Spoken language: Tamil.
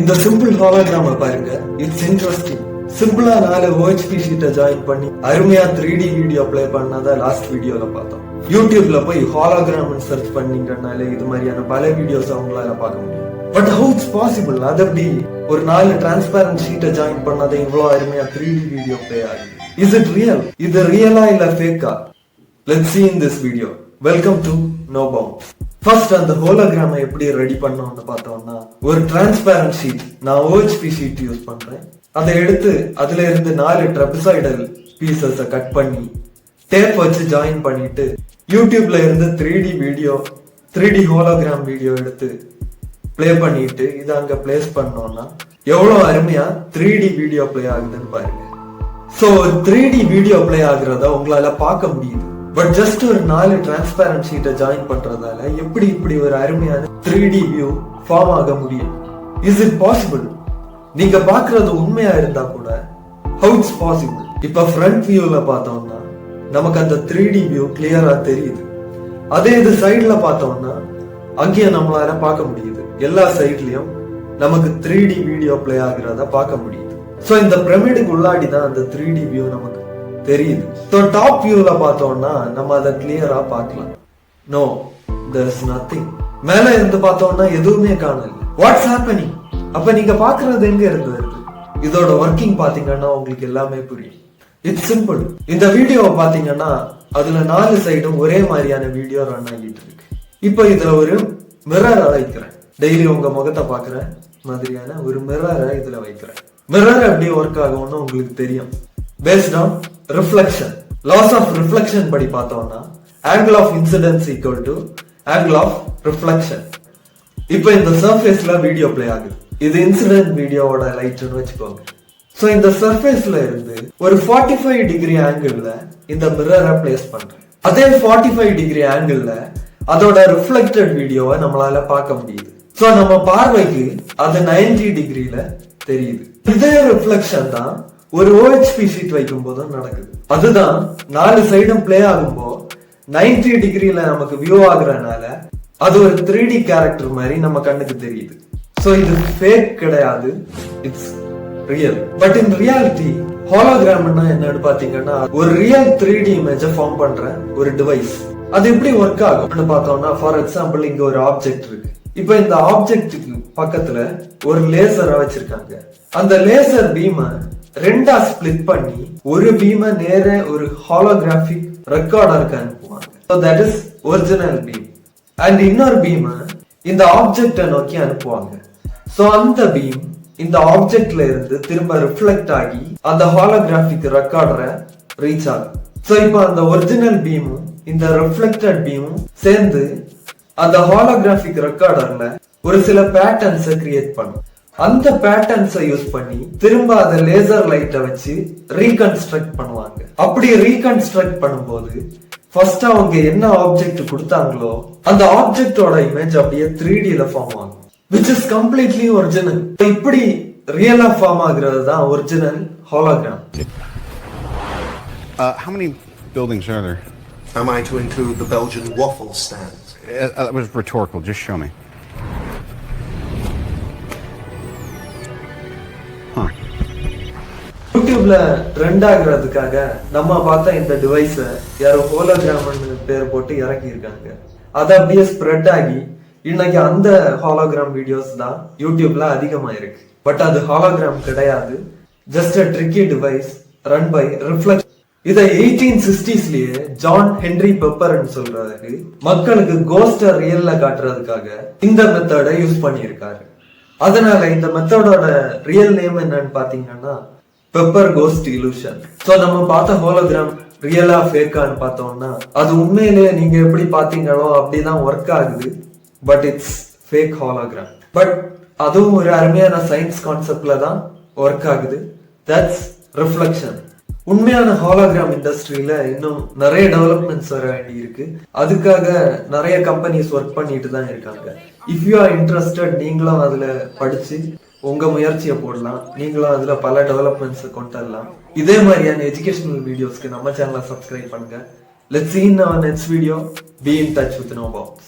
இந்த சிம்பிள் ஹாலோகிராம பாருங்க, இட்ஸ் இன்ட்ரெஸ்டிங். சிம்பிளா 4 OHP ஷீட்டை ஜாயின் பண்ணி அருமையா 3D வீடியோ ப்ளே பண்ணாத லாஸ்ட் வீடியோல பார்த்தோம். யூடியூப்ல போய் ஹாலோகிராம் சர்ச் பண்ணீங்கன்னாலே இது மாதிரியான பல வீடியோஸ் அவங்களால பார்க்க முடியும். But how it's possible? அது எப்படி ஒரு 4 டிரான்ஸ்பேரண்ட் ஷீட்டை ஜாயின் பண்ணாத இவ்வளவு அருமையா 3D வீடியோ ப்ளே ஆகுது? Is it real? இது ரியலா இல்ல ஃபேக்கா? Let's see in this video. Welcome to No Bounds. First அந்த ஹோலோகிராமை எப்படி ரெடி பண்ணோம்னு பார்த்தோம்னா, ஒரு டிரான்ஸ்பேரண்ட் ஷீட், நான் OHP ஷீட் யூஸ் பண்றேன். அதை எடுத்து அதுல இருந்து 4 ட்ரெபசாய்டல் பீசஸை கட் பண்ணி டேப் வச்சு ஜாயின் பண்ணிட்டு யூடியூப்ல இருந்து 3D video 3D hologram video எடுத்து பிளே பண்ணிட்டு இதை அங்க பிளேஸ் பண்ணோம்னா எவ்வளவு அருமையா 3D வீடியோ பிளே ஆகுதுன்னு பாருங்க. சோ 3D வீடியோ பிளே ஆகுறத உங்களால பார்க்க முடியுது. பட் ஜஸ்ட் ஒரு 4 டிரான்ஸ்பேரண்ட் ஷீட்டை ஜாயின் பண்றதால எப்படி இப்படி ஒரு அருமையான 3D வியூ ஃபார்ம் ஆக முடியும்? Is it possible? நீங்க பாக்குறது உண்மையா இருந்தா கூட ஹவு இட்ஸ் பாசிபிள்? இப்ப ஃப்ரண்ட் வியூல பார்த்தோம்னா நமக்கு அந்த 3D வியூ கிளியரா தெரியுது. அதே இது சைட்ல பார்த்தோம்னா அங்கேயும் நம்மளால பார்க்க முடியுது. எல்லா சைட்லயும் நமக்கு 3D வீடியோ பிளே ஆகுறத பார்க்க முடியுது. சோ இந்த பிரமிடுக்கு உள்ளாடி தான் அந்த 3D வியூ நமக்கு தெரியுது. சோ டாப் வியூல பார்த்தோம்னா நம்ம அதை கிளியரா பார்க்கலாம். No, there is nothing. மேல இருந்து பார்த்தோம்னா எதுவுமே காணல. What's happening? அப்ப நீங்க பாக்குறது எங்க இருந்து வருது? இதோட ஒர்க்கிங் பாத்தீங்கன்னா உங்களுக்கு எல்லாமே புரியும். It's simple. இந்த வீடியோவை பாத்தீங்கன்னா அதுல 4 சைடும் ஒரே மாதிரியான வீடியோ ரன் ஆகிட்டு இருக்கு. இப்ப இதுல ஒரு மிரர் வைக்கிறேன். டெய்லி உங்க முகத்தை பாக்குற மாதிரியான ஒரு மிரரை இதுல வைக்கிறேன். மிரர் எப்படி ஒர்க் ஆகும்னு உங்களுக்கு தெரியும். Based on reflection, laws of reflection படி பார்த்தோம்னா angle of incidence equal to angle of reflection. இப்போ இந்த சர்ஃபேஸ்ல வீடியோ பிளே ஆகுது. இது இன்சிடென்ட் வீடியோவோட லைட்னு வச்சுக்கோங்க. சோ இந்த சர்ஃபேஸ்ல இருந்து ஒரு 45 டிகிரி ஆங்கிள் இந்த மிரரை பிளேஸ் பண்றேன். அதே 45 டிகிரி ஆங்கிள் அதோட ரிஃப்ளெக்டட் வீடியோவை நம்மளால பார்க்க முடியுது. சோ நம்ம பார்வைக்கு அது 90 டிகிரில தெரியுது. இதே ரிஃப்ளெக்ஷன் தான் ஒரு OHP ஷீட் வைக்கும் போதும் நடக்குது. அதுதான் 4 சைடும் பிளே ஆகும்போது 90 டிகிரில நமக்கு வியூ ஆகுறதுனால அது ஒரு 3D கேரக்டர் மாதிரி நம்ம கண்ணுக்கு தெரியுது. சோ இது ஃபேக் கிடையாது, it's real. But in reality ஹாலோகிராம்னா என்னன்னு பாத்தீங்கன்னா ஒரு ரியல் 3D இமேஜை ஃபார்ம் பண்ற ஒரு டிவைஸ். அது எப்படி ஒர்க் ஆகும்னு பார்த்தோம்னா, ஃபார் எக்ஸாம்பிள் இங்க ஒரு ஆப்ஜெக்ட் இருக்கு. இப்ப இந்த ஆப்ஜெக்டுக்கு பக்கத்துல ஒரு லேசரை வச்சிருக்காங்க. அந்த லேசர் பீமை 2ஆ ஸ்பிளிட் பண்ணி ஒரு பீமை நேர ஒரு ஹாலோகிராபிக் ரெக்கார்டருக்கு அனுப்புவாங்க. So that is original beam. And இன்னொரு பீமை இந்த ஆப்ஜெக்டை நோக்கி அனுப்புவாங்க. சோ அந்த பீம் இந்த ஆப்ஜெக்ட்ல இருந்து திரும்ப ரிஃப்ளெக்ட் ஆகி அந்த ஹாலோகிராபிக் ரெக்கார்டரை ரீச் ஆகும். சோ இப்போ அந்த ஒரிஜினல் பீமும் இந்த ரிஃப்ளெக்டட் பீமும் சேர்ந்து அந்த ஹாலோகிராபிக் ரெக்கார்டர்ல ஒரு சில பேட்டர்ன்ஸை கிரியேட் பண்ணும். அந்த பேட்டர்ன்ஸை யூஸ் பண்ணி திரும்ப அதை லேசர் லைட்டை வச்சு ரீகன்ஸ்ட்ரக்ட் பண்ணுவாங்க. அப்படி ரீகன்ஸ்ட்ரக்ட் பண்ணும்போது ஃபர்ஸ்ட் அவங்க என்ன ஆப்ஜெக்ட் கொடுத்தாங்களோ அந்த ஆப்ஜெக்டோட இமேஜ் அப்படியே 3Dல ஃபார்ம் ஆகும், which is completely original. இப்படி ரியலா ஃபார்ம் ஆகுறது தான் original hologram. How many buildings are there? Am I to include the Belgian waffle stand? That was rhetorical. Just show me. யூடியூப்ல ட்ரெண்ட் ஆகுறதுக்காக நம்ம பார்த்த இந்த டிவைஸ யாரோ ஹோலோகிராம்னு பேர் போட்டு இறக்கி இருக்காங்க. அது அப்படியே ஸ்ப்ரெட் ஆகி இன்னைக்கு அந்த ஹாலோகிராம் வீடியோஸ் தான் யூடியூப்ல அதிகமா இருக்கு. பட் அது ஹாலோகிராம் கிடையாது, just a tricky device run by reflection. இத 1860ஸ்லயே ஜான் ஹென்ரி பெப்பர்னு சொல்றாரு மக்களுக்கு கோஸ்ட ரியல்ல காட்டுறதுக்காக இந்த மெத்தடை யூஸ் பண்ணியிருக்காரு. அதனால இந்த மெத்தடோட ரியல் நேம் என்னன்னு பாத்தீங்கன்னா பெப்பர் கோஸ்ட் இலூஷன். சோ நம்ம பார்த்த ஹோலோகிராம் ரியலா ஃபேக்கான்னு பார்த்தோம்னா அது உண்மையிலேயே நீங்க எப்படி பாத்தீங்களோ அப்படிதான் ஒர்க் ஆகுது. But it's fake hologram. But அதுவும் ஒரு அருமையான சயின்ஸ் கான்செப்ட்ல தான் ஒர்க் ஆகுது. That's reflection. உண்மையான ஹாலோகிராம் இண்டஸ்ட்ரியில இன்னும் நிறைய டெவலப்மெண்ட்ஸ் வர வேண்டி இருக்கு. அதுக்காக நிறைய கம்பெனிஸ் ஒர்க் பண்ணிட்டு தான் இருக்காங்க. இஃப் யூ ஆர் இன்ட்ரெஸ்டட், நீங்களும் அதுல படிச்சு உங்க முயற்சியை போடலாம். நீங்களும் அதுல பல டெவலப்மெண்ட்ஸ் கொண்டு வரலாம். இதே மாதிரியான எஜுகேஷனல் வீடியோஸ்க்கு நம்ம சேனலை சப்ஸ்கிரைப் பண்ணுங்க. Let's see in our next video. Be in touch with No Bounds.